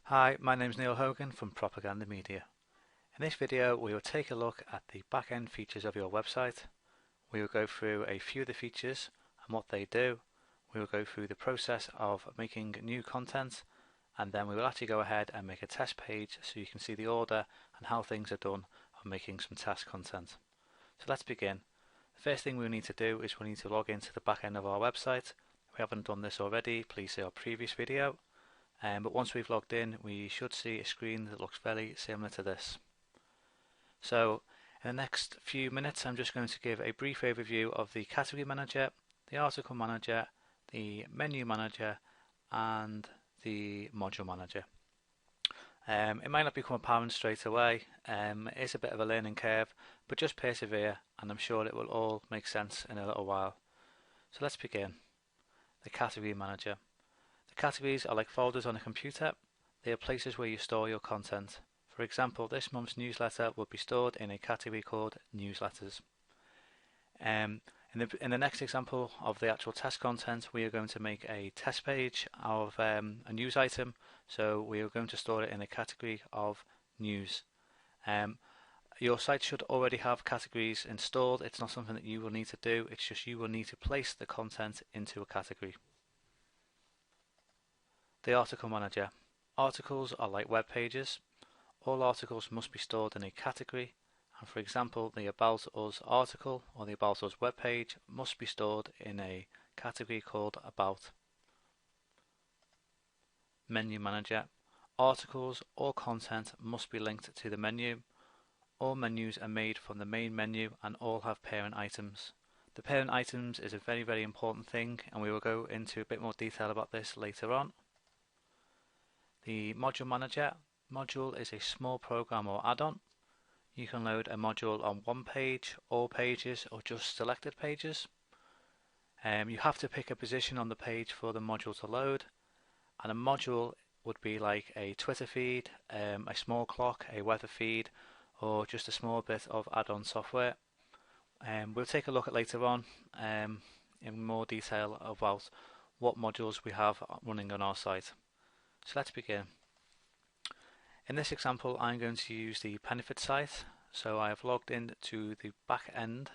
Hi, my name is Neil Hogan from Propaganda Media. In this video we will take a look at the back-end features of your website. We will go through a few of the features and what they do. We will go through the process of making new content, and then we will actually go ahead and make a test page so you can see the order and how things are done on making some test content. So let's begin. The first thing we need to do is we need to log into the back end of our website. If we haven't done this already, please see our previous video. But once we've logged in, we should see a screen that looks very similar to this. So in the next few minutes, I'm just going to give a brief overview of the category manager, the article manager, the menu manager, and the module manager. It might not become apparent straight away. It is a bit of a learning curve, but just persevere and I'm sure it will all make sense in a little while. So let's begin. The category manager. Categories are like folders on a computer. They are places where you store your content. For example, this month's newsletter will be stored in a category called newsletters. In the next example of the actual test content, we are going to make a test page of a news item. So we are going to store it in a category of news. Your site should already have categories installed. It's not something that you will need to do. It's just you will need to place the content into a category. The article manager. Articles are like web pages. All articles must be stored in a category, and for example, the About Us article or the About Us web page must be stored in a category called About. Menu manager. Articles or content must be linked to the menu. All menus are made from the main menu and all have parent items. The parent items is a very important thing, and we will go into a bit more detail about this later on. The module manager. Module is a small program or add-on. You can load a module on one page, all pages, or just selected pages. You have to pick a position on the page for the module to load, and a module would be like a Twitter feed, a small clock, a weather feed, or just a small bit of add-on software. We'll take a look at later on in more detail about what modules we have running on our site. So let's begin. In this example, I'm going to use the benefit site. So I have logged in to the back end,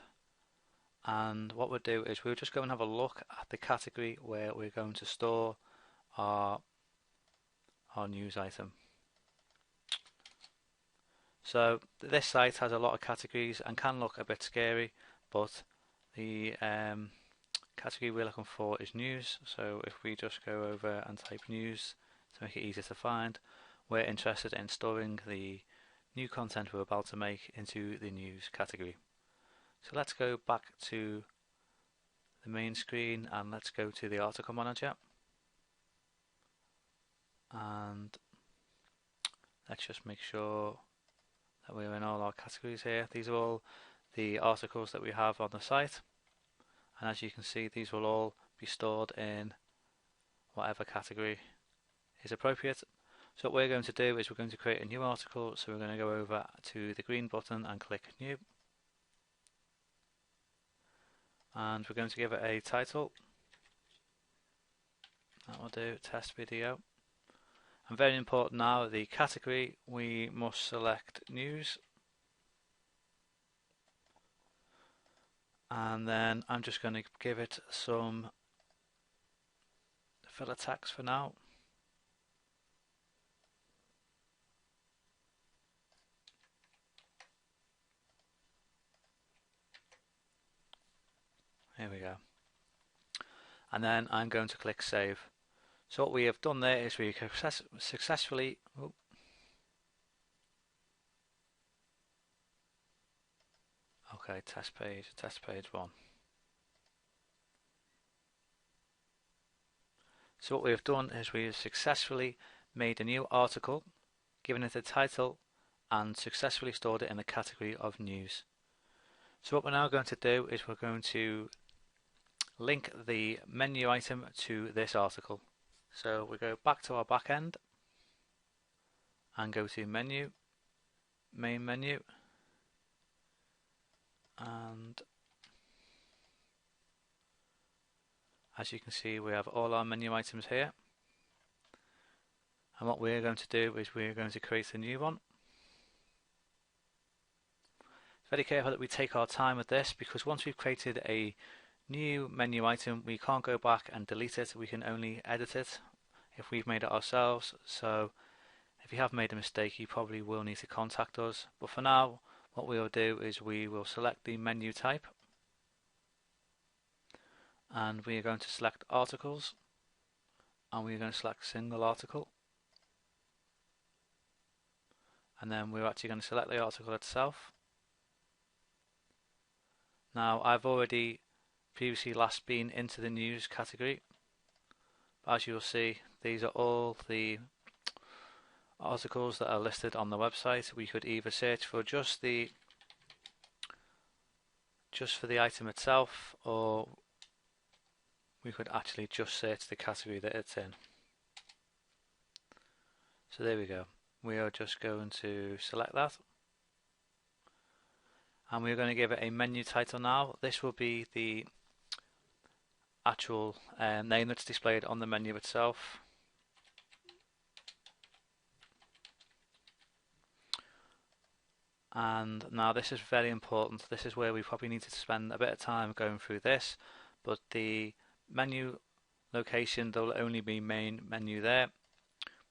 and what we'll do is we'll just go and have a look at the category where we're going to store our news item. So this site has a lot of categories and can look a bit scary, but the category we're looking for is news. So if we just go over and type news to make it easier to find, we're interested in storing the new content we're about to make into the news category. So let's go back to the main screen and let's go to the article manager, and let's just make sure that we're in all our categories here. These are all the articles that we have on the site, and as you can see, these will all be stored in whatever category is appropriate. So what we're going to do is we're going to create a new article. So we're going to go over to the green button and click new, and we're going to give it a title. That will do, test video. And very important now, the category, we must select news, and then I'm just going to give it some filler text for now. Here we go. And then I'm going to click save. So what we have done there is we successfully okay, test page 1. So what we have done is we have successfully made a new article, given it a title, and successfully stored it in the category of news. So what we're now going to do is we're going to link the menu item to this article. So we go back to our back end and go to menu, main menu, and as you can see, we have all our menu items here, and what we're going to do is we're going to create a new one. Very careful that we take our time with this, because once we've created a new menu item we can't go back and delete it, we can only edit it if we've made it ourselves. So if you have made a mistake you probably will need to contact us, but for now what we will do is we will select the menu type and we are going to select articles, and we're going to select single article, and then we're actually going to select the article itself. Now I've already previously last been into the news category. As you'll see, these are all the articles that are listed on the website. We could either search for just for the item itself, or we could actually just search the category that it's in. So there we go. We are just going to select that, and we're going to give it a menu title now. This will be the actual name that's displayed on the menu itself. And now this is very important. This is where we probably need to spend a bit of time going through this, but the menu location, there will only be main menu there.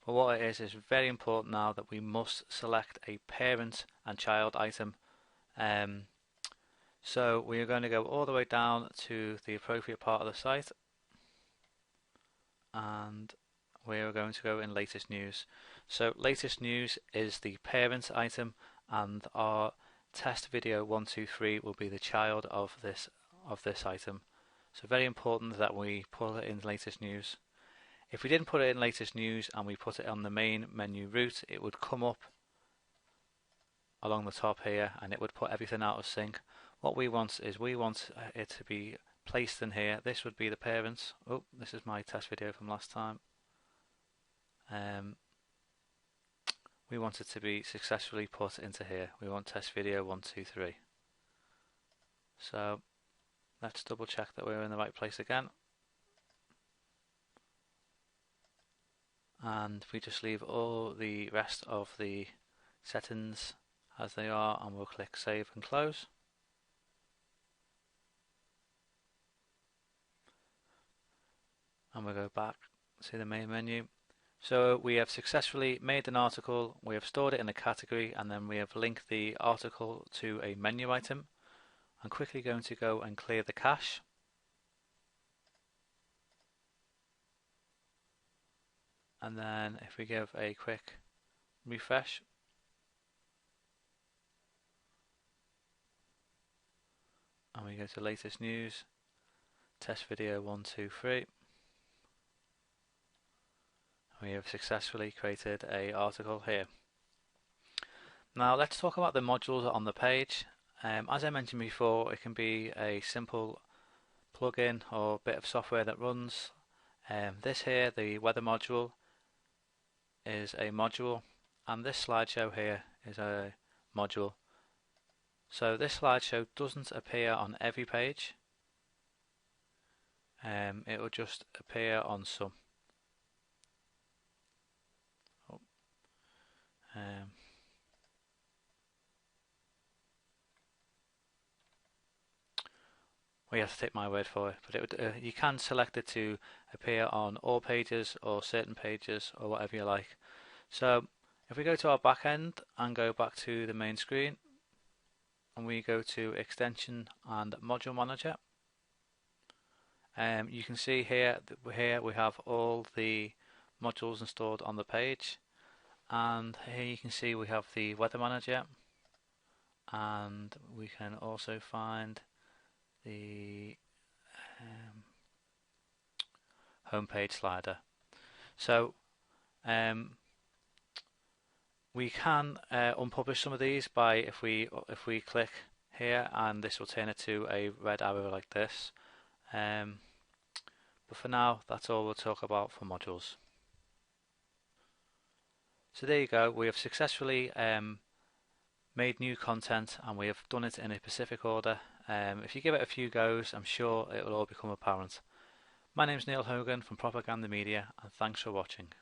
But what it is very important now that we must select a parent and child item. So we are going to go all the way down to the appropriate part of the site, and we are going to go in latest news. So latest news is the parent item, and our test video 123 will be the child of this item. So very important that we put it in latest news. If we didn't put it in latest news and we put it on the main menu route, it would come up along the top here and it would put everything out of sync. What we want is it to be placed in here. This would be the parents. Oh, this is my test video from last time. We want it to be successfully put into here. We want test video 123. So let's double check that we're in the right place again. And we just leave all the rest of the settings as they are, and we'll click save and close. And we'll go back to the main menu. So we have successfully made an article, we have stored it in a category, and then we have linked the article to a menu item. I'm quickly going to go and clear the cache. And then if we give a quick refresh, and we go to latest news, test video 123, we have successfully created an article here. Now let's talk about the modules on the page. As I mentioned before, it can be a simple plugin or bit of software that runs. This here, the weather module, is a module, and this slideshow here is a module. So this slideshow doesn't appear on every page. It will just appear on some. Well, you have to take my word for it, but it would, you can select it to appear on all pages or certain pages or whatever you like. So if we go to our backend and go back to the main screen, and we go to extension and module manager, you can see here we have all the modules installed on the page, and here you can see we have the weather manager, and we can also find the homepage slider. So we can unpublish some of these by if we click here, and this will turn it to a red arrow like this. But for now, that's all we'll talk about for modules. So there you go. We have successfully made new content, and we have done it in a specific order. If you give it a few goes, I'm sure it will all become apparent. My name's Neil Hogan from Propaganda Media, and thanks for watching.